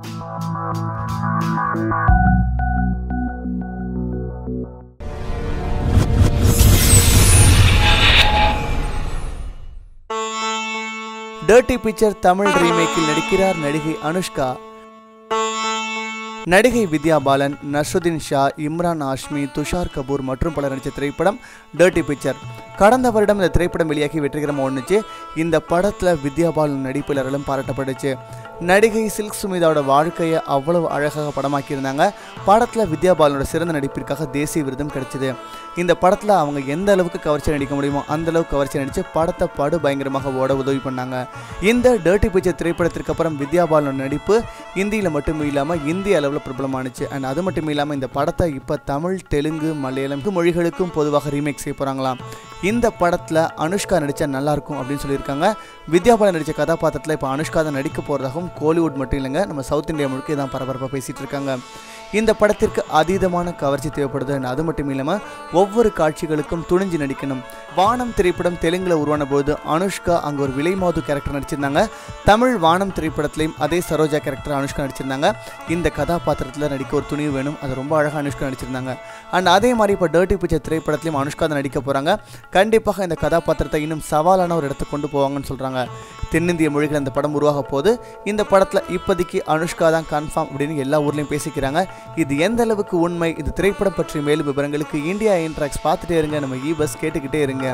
Dirty picture Tamil ரீமேக்கில் நடிக்கிறார் நடிகை அனுஷ்கா. நடிகை வித்யா பாலன், நஸ்ருதீன் ஷா, இம்ரான் ஹாஷ்மி, துஷார் கபூர் மற்றும் பலர் நடித்த திரைப்படம் டர்ட்டி பிக்சர். கடந்த வருடம் இந்த திரைப்படம் வெளியாகி வெற்றிகரமாக ஒன்றுச்சு. இந்த படத்தில் வித்யா பாலன் நடிப்பிலர்களும் பாராட்டப்பட்டுச்சு. நடிகை சில்க் சுமிதாவோட வாழ்க்கையை அவ்வளவு அழகாக படமாக்கியிருந்தாங்க. படத்தில் வித்யா பாலனோட சிறந்த நடிப்பிற்காக தேசிய விருதும் கிடைச்சிது. இந்த படத்தில் அவங்க எந்த அளவுக்கு கவர்ச்சி நடிக்க முடியுமோ அந்த அளவுக்கு கவர்ச்சி நடித்து படத்தை படு பயங்கரமாக ஓட உதவி பண்ணாங்க. இந்த டர்ட்டி பிக்சர் திரைப்படத்திற்கு அப்புறம் வித்யா பாலனோட நடிப்பு இந்தியில் மட்டும் இல்லாமல் இந்திய அளவில் பிரபலமானுச்சு. அண்ட் அது மட்டும் இல்லாமல் இந்த படத்தை இப்போ தமிழ், தெலுங்கு, மலையாளம் மொழிகளுக்கும் பொதுவாக ரீமேக் செய்ய போகிறாங்களாம். இந்த படத்தில் அனுஷ்கா நடித்தா நல்லாயிருக்கும் அப்படின்னு சொல்லியிருக்காங்க. வித்யா பாலன் நடித்த கதாபாத்திரத்தில் இப்போ அனுஷ்கா தான் நடிக்க போகிறதாகவும் கோலிவுட் மட்டும் இல்லைங்க, நம்ம சவுத் இந்தியா முழுக்க இதான் பரபரப்பாக பேசிகிட்டு இருக்காங்க. இந்த படத்திற்கு அதீதமான கவர்ச்சி தேவைப்படுது. அது மட்டும் இல்லாமல் ஒவ்வொரு காட்சிகளுக்கும் துணிஞ்சு நடிக்கணும். வானம் திரைப்படம் தெலுங்குல உருவான போது அனுஷ்கா அங்கே ஒரு விலை மாது கேரக்டர் நடிச்சிருந்தாங்க. தமிழ் வானம் திரைப்படத்திலையும் அதே சரோஜா கேரக்டர் அனுஷ்கா நடிச்சிருந்தாங்க. இந்த கதாபாத்திரத்தில் நடிக்க ஒரு துணிவு வேணும், அது ரொம்ப அழகாக அனுஷ்கா நடிச்சிருந்தாங்க. அண்ட் அதே மாதிரி இப்போ டர்ட்டி பிக்சர் திரைப்படத்திலையும் அனுஷ்கா தான் நடிக்க போகிறாங்க. கண்டிப்பாக இந்த கதாபாத்திரத்தை இன்னும் சவாலான ஒரு இடத்துக்கு கொண்டு போவாங்கன்னு சொல்கிறாங்க. தென்னிந்திய மொழிகள் அந்த படம் உருவாக போது இந்த படத்தில் இப்போதைக்கு அனுஷ்கா தான் கன்ஃபார்ம் அப்படின்னு எல்லா ஊர்லேயும் பேசிக்கிறாங்க. இது எந்த அளவுக்கு உண்மை, இந்த திரைப்படம் பற்றி மேலும் விவரங்களுக்கு இந்தியா இன்ட்ராக்ஸ் பார்த்துட்டே இருங்க, நம்ம ஈபஸ் கேட்டுக்கிட்டே இருங்க.